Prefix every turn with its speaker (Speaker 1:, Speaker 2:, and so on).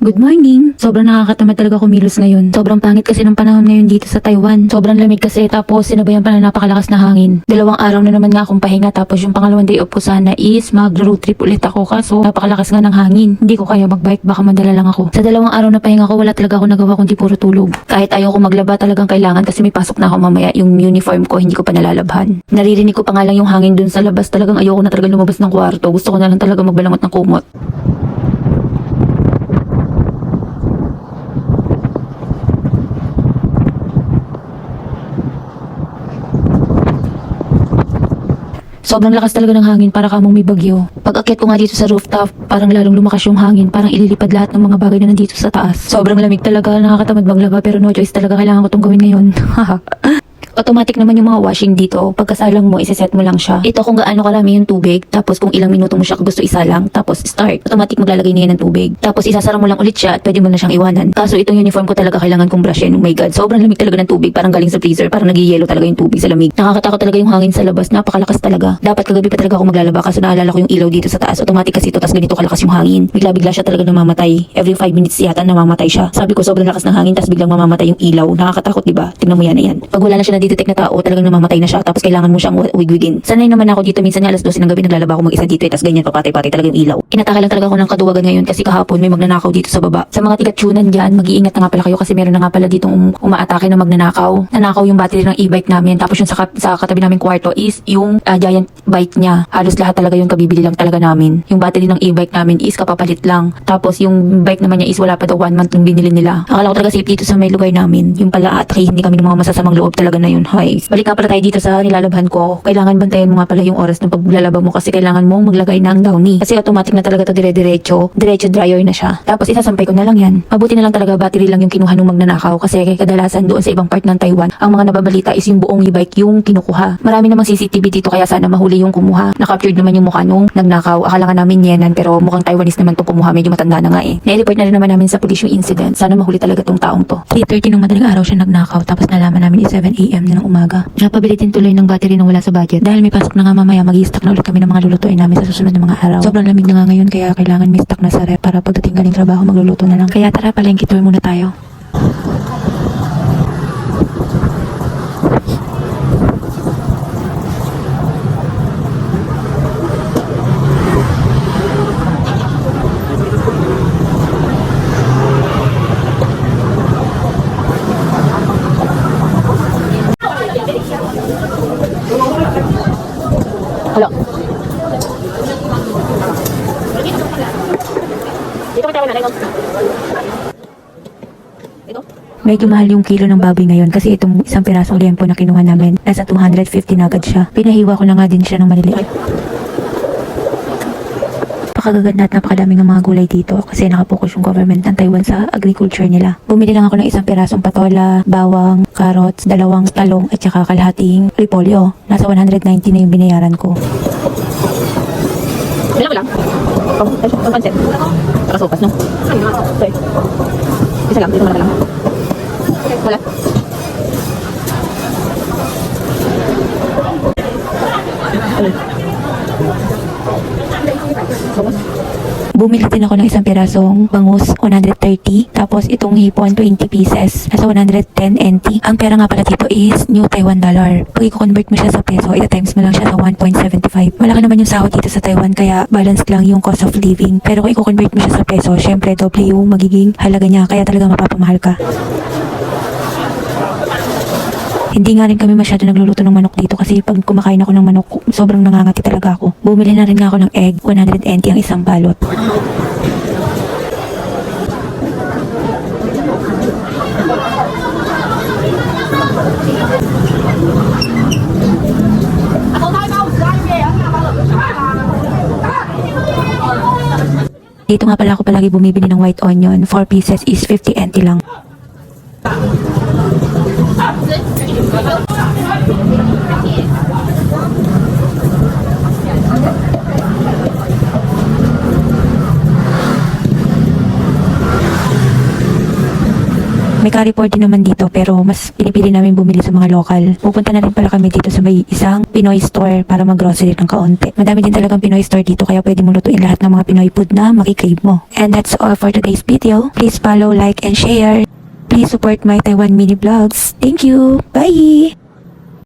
Speaker 1: Good morning. Sobrang nakakatamad talaga kumilos ngayon. Sobrang pangit kasi ng panahon ngayon dito sa Taiwan. Sobrang lamig kasi tapos sinabayan pa na napakalakas na hangin. 2 araw na naman nga akong pahinga tapos yung pangalawang day off ko sana is mag-road trip ulit ako kaso napakalakas nga ng hangin. Hindi ko kaya mag-bike, baka madala lang ako. Sa 2 araw na pahinga ko wala talaga ako nagawa kundi puro tulog. Kahit ayaw ko maglaba talagang kailangan kasi may pasok na ako mamaya. Yung uniform ko hindi ko pa nalalabhan. Naririnig ko pa nga lang yung hangin dun sa labas. Talagang ayoko na talaga lumabas ng kwarto. Gusto ko na lang talaga magbalangot ng kumot. Sobrang lakas talaga ng hangin para kamong may bagyo. Pag akyat ko nga dito sa rooftop, parang lalong lumakas yung hangin, parang ililipad lahat ng mga bagay na nandito sa taas. Sobrang lamig talaga, nakakatamad maglaba pero no choice talaga, kailangan ko itong gawin ngayon. Automatic naman yung mga washing dito. Pagkasalang mo, iseset mo lang siya. Ito kung gaano karami yung tubig, tapos kung ilang minuto mo siya gusto isalang, tapos start. Automatic maglalagay na yan ng tubig. Tapos isasara mo lang ulit siya at pwede mo na siyang iwanan. Kaso itong uniform ko talaga kailangan kong brushin. Oh my god, sobrang lamig talaga ng tubig. Parang galing sa freezer, parang nag-yelo talaga yung tubig sa lamig. Nakakatakot talaga yung hangin sa labas, napakalakas talaga. Dapat kagabi pa talaga ako maglalaba kaso naalala ko yung ilaw dito sa taas. Automatic kasi ito, tas ganito kalakas yung hangin. Bigla-bigla siya talaga namamatay. Every 5 minutes yata namamatay siya. Sabi ko sobrang lakas ng hangin tas biglang mamamatay yung ilaw. Nakakatakot, di ba? Tingnan mo yan, ayan. Pag wala na siya na-detect na tao, talagang namamatay na siya tapos kailangan mo siyang wigwigin. Sanay naman ako dito, minsan nga alas 12 ng gabi naglalaba ako mag-isa dito tas ganyan papatay-patay talaga yung ilaw. Inataka lang talaga ako ng kaduwagan ngayon kasi kahapon may magnanakaw dito sa baba. Sa mga tiga-tunan dyan, mag-iingat na nga pala kayo kasi meron na nga pala ditong umaatake na magnanakaw. Nanakaw yung battery ng e-bike namin tapos yung sa katabi naming kwarto is yung giant bike niya. Halos lahat talaga yung kabibili lang talaga namin. Yung battery ng e-bike namin is kapapalit lang. Tapos yung bike naman niya is wala pa daw 1 month nung binili nila. Akala ko talaga safe dito sa may lugar namin. Yung pala atake, hindi kami ng mga masasamang loob talaga na yun. Hay. Balik nga pala tayo dito sa nilalabhan ko. Kailangan bantayan mo nga pala yung oras ng paglalaba mo kasi kailangan mong maglagay ng downy. Kasi automatic na talaga to dire-diretso. Diretso dryer na siya. Tapos isasampay ko na lang yan. Mabuti na lang talaga battery lang yung kinuha nung magnanakaw kasi kadalasan doon sa ibang part ng Taiwan, ang mga nababalita is yung buong e-bike yung kinukuha. Marami namang CCTV dito kaya sana mahuli yung kumuha. Nakaptured naman yung mukha nung nagnakaw. Akala nga namin yenan pero mukhang Taiwanese naman tong kumuha. Medyo matanda na nga eh. Nai-report na rin naman namin sa police yung incident. Sana mahuli talaga tong taong to. 3:30 nung madaling araw siya nagnakaw tapos nalaman namin 7 AM na ng umaga. Napabili din tuloy ng battery nang wala sa budget. Dahil may pasok na nga mamaya, mag-i-stock na ulit kami ng mga lulutuin namin sa susunod na mga araw. Sobrang lamig na nga ngayon kaya kailangan may stock na sa rep para pagdating galing trabaho magluluto na lang. Kaya tara, palengke tour muna tayo. Hello. Dito ka tayo na Ito? Medyo mahal yung kilo ng baboy ngayon kasi itong isang pirasong liempo na kinuha namin, nasa 250 na agad siya. Pinahiwa ko na nga din siya ng maliliit. Napakagaganda at napakadaming ng mga gulay dito kasi nakapokus yung government ng Taiwan sa agriculture nila. Bumili lang ako ng isang pirasong patola, bawang, carrots, 2 talong at saka kalahating repolyo. Nasa 190 na yung binayaran ko. Bilang ko lang. Pang-pansip. Saka sopas, no? Okay. Isa lang, dito lang. Wala. Bumili din ako ng isang pirasong bangus, 130. Tapos itong hipon, 20 pieces. Nasa 110 NT. Ang pera nga pala dito is New Taiwan dollar. Pag i-convert mo siya sa peso, ita-times mo lang siya sa 1.75. Malaki naman yung sahod dito sa Taiwan, kaya balanced lang yung cost of living. Pero kung i-convert mo siya sa peso, syempre doble yung magiging halaga niya. Kaya talaga mapapamahal ka. Hindi nga rin kami masyado nagluluto ng manok dito kasi pag kumakain ako ng manok, sobrang nangangati talaga ako. Bumili na rin nga ako ng egg, 100 NT ang isang balot. Dito nga pala ako palagi bumibili ng white onion, 4 pieces is 50 NT lang. May Carrefour din naman dito pero mas pinipili namin bumili sa mga local. Pupunta na rin pala kami dito sa may isang Pinoy store para mag-grocery ng kaunti. Madami din talagang Pinoy store dito kaya pwede mo lutuin lahat ng mga Pinoy food na makikrave mo. And that's all for today's video. Please follow, like, and share. Please support my Taiwan mini vlogs. Thank you. Bye!